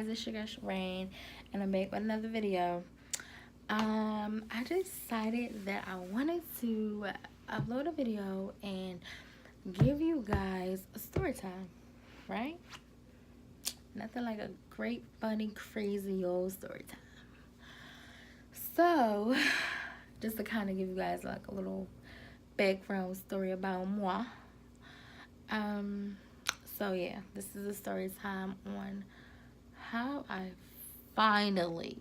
guys, it's your girl Shireen, and I'm back with another video. I decided that I wanted to upload a video and give you guys a story time, right? Nothing like a great, funny, crazy old story time. So, just to kind of give you guys like a little background story about moi. Um, so yeah, this is a story time on how I finally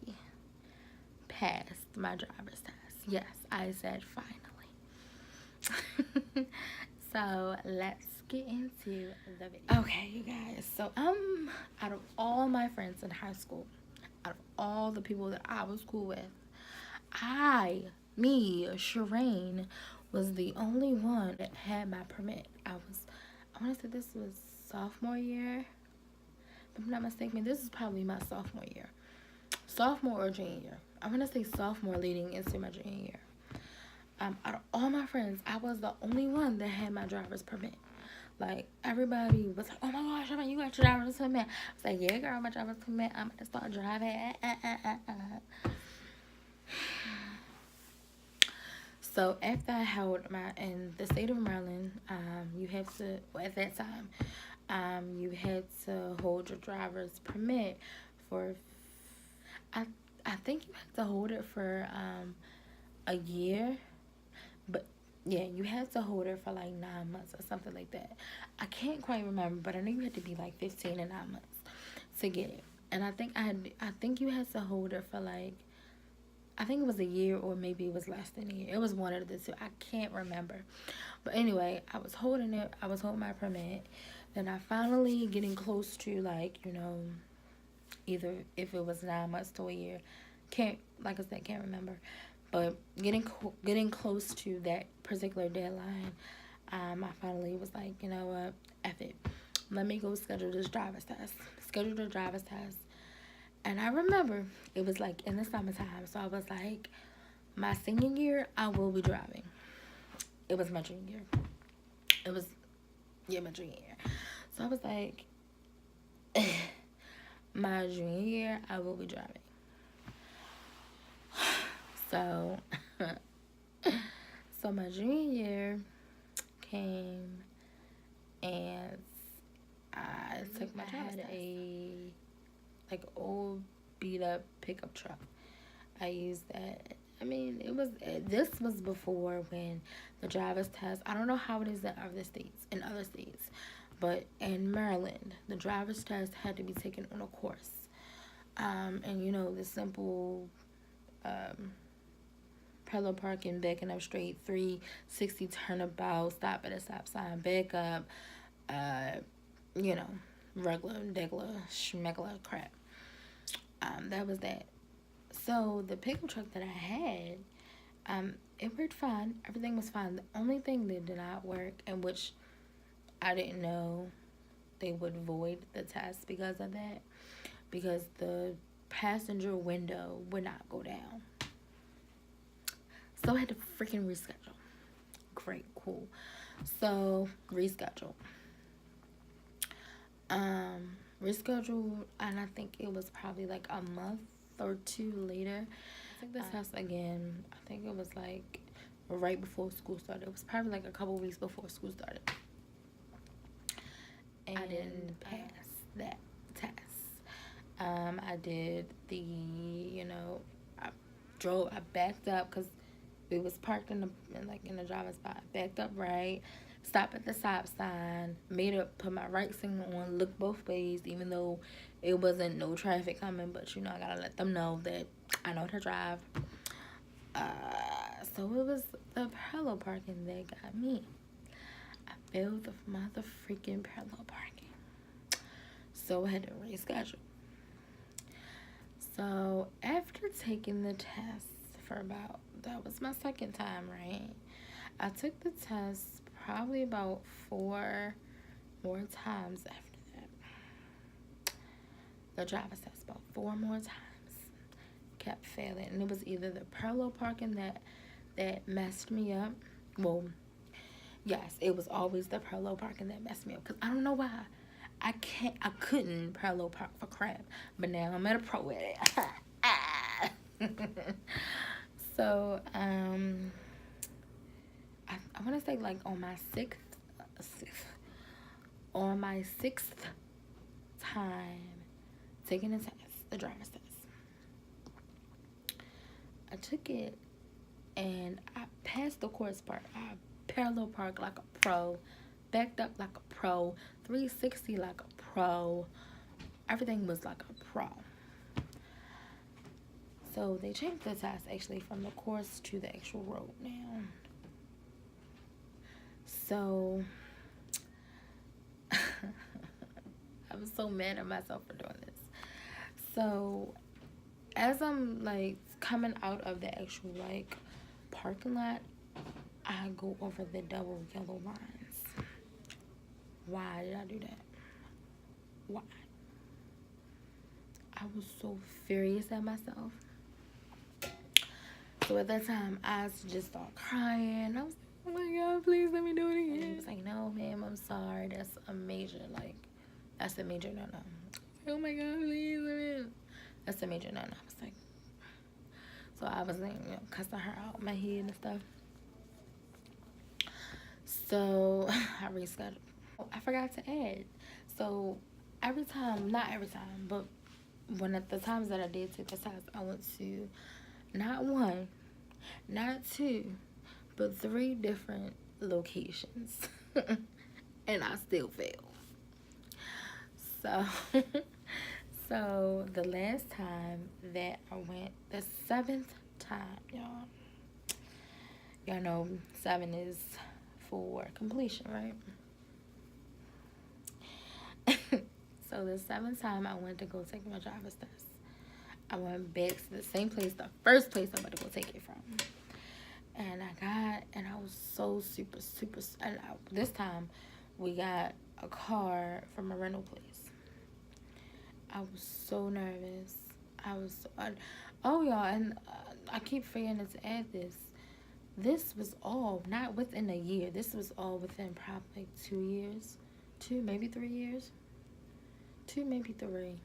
passed my driver's test. Yes, I said finally. So let's get into the video. Okay, you guys. So out of all my friends in high school, out of all the people that I was cool with, Shireen, was the only one that had my permit. I want to say this was sophomore year. If I'm not mistaken, this is probably my sophomore year. Sophomore or junior year. I'm going to say sophomore leading into my junior year. Out of all my friends, I was the only one that had my driver's permit. Like, everybody was like, oh my gosh, you got your driver's permit. I was like, yeah, girl, my driver's permit. I'm going to start driving. So after I held in the state of Maryland, you have to, well, at that time, you had to hold your driver's permit for, I, I think you had to hold it for a year, but yeah, you had to hold it for like 9 months or something like that. I can't quite remember, but I know you had to be like 15 and 9 months to get it. And I think you had to hold it for like, I think it was a year or maybe it was less than a year. It was one of the two. I can't remember. But anyway, I was holding it. I was holding my permit. Then I finally getting close to like, either if it was 9 months to a year. Like I said, can't remember. But getting close to that particular deadline, I finally was like, you know what, F it. Let me go schedule this driver's test. Schedule the driver's test. And I remember it was like in the summertime. So I was like, my senior year, I will be driving. It was my junior year. My junior year. So I was like, my junior year, I will be driving. So, so my junior year came and I took my driver's test. Like old beat up pickup truck. I used that. I mean, this was before when the driver's test, I don't know how it is in other states, but in Maryland, the driver's test had to be taken on a course. And the simple parallel parking, backing up straight, 360 turnabout, stop at a stop sign, back up, regular, degular, schmegler crap. That was that. So the pickup truck that I had, it worked fine. Everything was fine. The only thing that did not work, and which I didn't know they would void the test because of that, because the passenger window would not go down. So I had to freaking reschedule. Great, cool. So rescheduled. Rescheduled, and I think it was probably like a month or two later. I took the test again. I think it was like right before school started. It was probably like a couple weeks before school started. And I didn't pass that test. I did I backed up because it was parked in the driver's spot. Backed up right, stopped at the stop sign, put my right signal on, looked both ways, even though it wasn't no traffic coming. But I gotta let them know that I know how to drive. So it was the parallel parking that got me. I failed the mother freaking parallel parking. So I had to reschedule. So after taking the test that was my second time, right? I took the test probably about 4 more times after that. The driver's test about 4 more times. Kept failing. And it was either the parallel parking that messed me up. Well, yes, it was always the parallel parking that messed me up. Because I don't know why. I couldn't parallel park for crap, but now I'm at a pro at it. So, I want to say like on my sixth time taking the test, the driver's test. I took it and I passed the course part. I parallel parked like a pro, backed up like a pro, 360 like a pro. Everything was like a pro. So they changed the test actually from the course to the actual road now. So I was so mad at myself for doing this. So as I'm like coming out of the actual like parking lot, I go over the double yellow lines. Why did I do that? Why? I was so furious at myself. So at that time, I just started crying. I was like, oh my God, please let me do it again. And he was like, no, ma'am, I'm sorry. That's a major, like, that's a major no-no. Oh my God, please, man. That's a major no-no. I was like, so I was like, you know, cussing her out in my head and stuff. So I rescheduled. I forgot to add. So every time, not every time, but when at the times that I did take the test, I went to not one, not two, but 3 different locations. And I still failed. So, so the last time that I went, the 7th time, y'all know 7 is for completion, right? So the 7th time I went to go take my driver's test, I went back to the same place, the first place I went to go take it from. And I was so super, and this time we got a car from a rental place. I was so nervous. Oh, y'all, and I keep forgetting to add this. This was all not within a year. This was all within probably 2 years. 2, maybe 3 years. 2, maybe 3.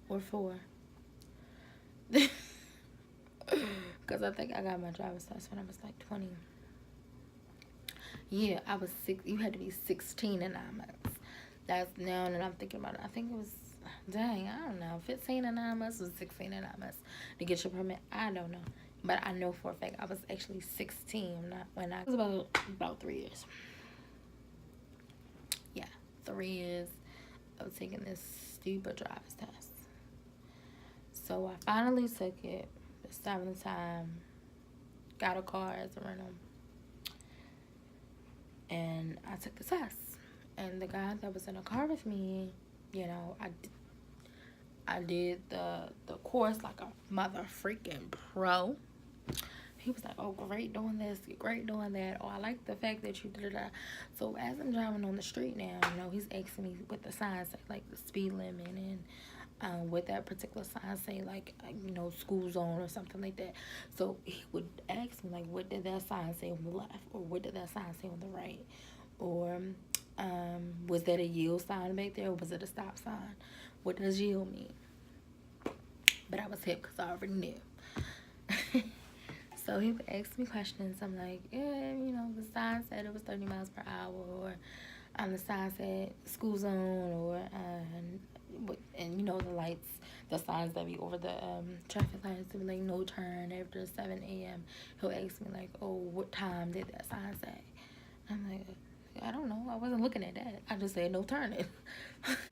Or 4. Because I think I got my driver's test when I was like 20. Yeah, I was 6. You had to be 16 in 9 months. That's now that I'm thinking about it. I think it was, dang, I don't know, 15 and 9 months or 16 and 9 months to get your permit. I don't know. But I know for a fact I was actually 16 when I was about 3 years. Yeah, 3 years of taking this stupid driver's test. So I finally took it the 7th time, got a car as a rental, and I took the test. And the guy that was in the car with me, you know, I did the course like a mother freaking pro. He was like, oh, great doing this, great doing that. Oh, I like the fact that you did that. So as I'm driving on the street now, you know, he's asking me what the signs say, like the speed limit, and what that particular sign say, like, you know, school zone or something like that. So he would ask me, like, what did that sign say on the left, or what did that sign say on the right, or was that a yield sign back there, or was it a stop sign? What does yield mean? But I was hip because I already knew. So he would ask me questions. I'm like, yeah, you know, the sign said it was 30 miles per hour, or the sign said school zone, or and you know, the lights, the signs that be over the traffic lights, be like no turn after 7 a.m. He'll ask me like, oh, what time did that sign say? I'm like, I don't know. I wasn't looking at that. I just said no turning.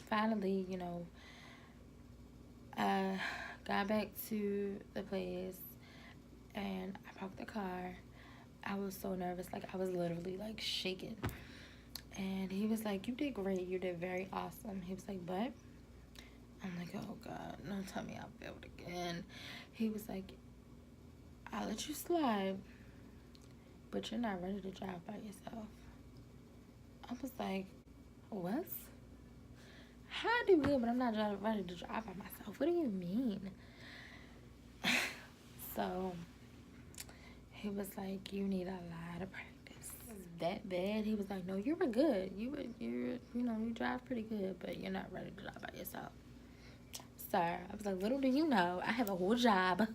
Finally, you know, I got back to the place and I parked the car. I was so nervous. Like, I was literally like shaking. And he was like, you did great. You did very awesome. He was like, but I'm like, oh God, don't tell me I failed again. He was like, I'll let you slide, but you're not ready to drive by yourself. I was like, what? How do you feel, but I'm not ready to drive by myself? What do you mean? So he was like, you need a lot of practice. that bad. He was like, no, you were good. You drive pretty good, but you're not ready to drive by yourself. Sir, I was like, little do you know, I have a whole job.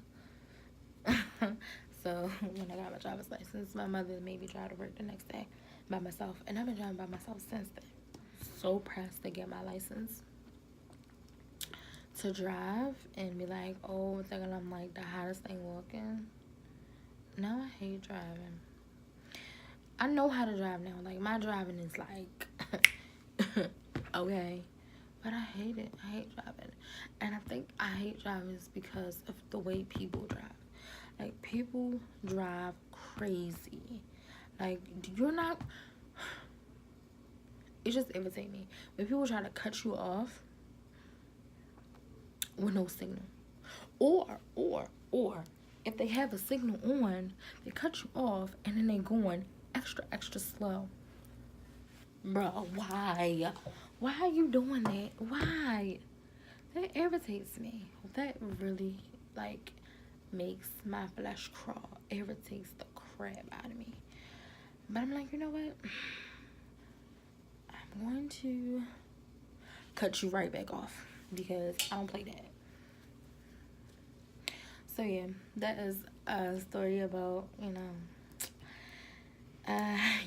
So when I got my driver's license, my mother made me drive to work the next day by myself, and I've been driving by myself since then. So pressed to get my license to drive and be like, oh, thinking I'm like the hottest thing walking. Now I hate driving. I know how to drive now. Like, my driving is like okay, but I hate it. I hate driving, and I think I hate driving is because of the way people drive. Like, people drive crazy. Like, you're not. It just irritates me when people try to cut you off with no signal, or if they have a signal on, they cut you off and then they going extra slow. Bro, why? Why are you doing that? Why? That irritates me. That really, like, makes my flesh crawl. Irritates the crap out of me. But I'm like, you know what? I'm going to cut you right back off because I don't play that. So yeah, that is a story about,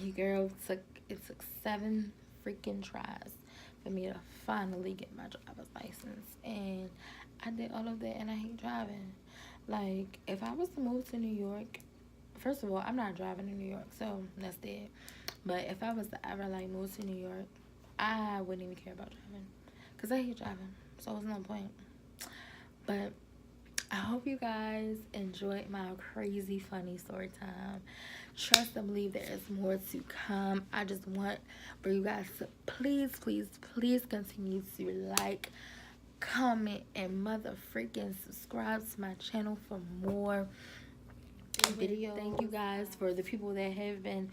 your girl took 7 freaking tries for me to finally get my driver's license, and I did all of that, and I hate driving. Like, if I was to move to New York, first of all, I'm not driving in New York, so that's dead. But if I was to ever, like, move to New York, I wouldn't even care about driving because I hate driving, so it's no point. But I hope you guys enjoyed my crazy funny story time. Trust and believe there is more to come. I just want for you guys to please continue to like, comment, and mother freaking subscribe to my channel for more videos. Thank you guys for the people that have been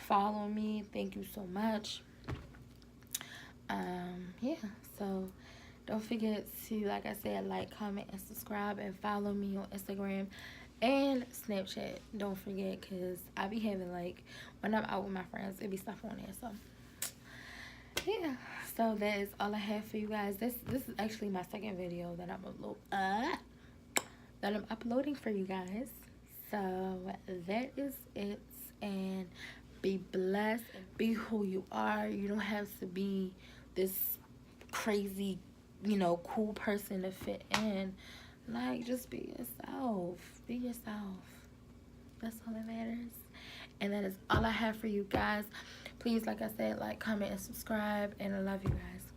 following me. Thank you so much. Yeah, so don't forget to, like I said, like, comment, and subscribe, and follow me on Instagram and Snapchat. Don't forget, because I be having, like, when I'm out with my friends, it be stuff on there. So yeah, so that is all I have for you guys. This is actually my second video that I'm uploading for you guys. So that is it, and be blessed and be who you are. You don't have to be this crazy, cool person to fit in. Like, just be yourself. Be yourself. That's all that matters. And that is all I have for you guys. Please, like I said, like, comment, and subscribe. And I love you guys.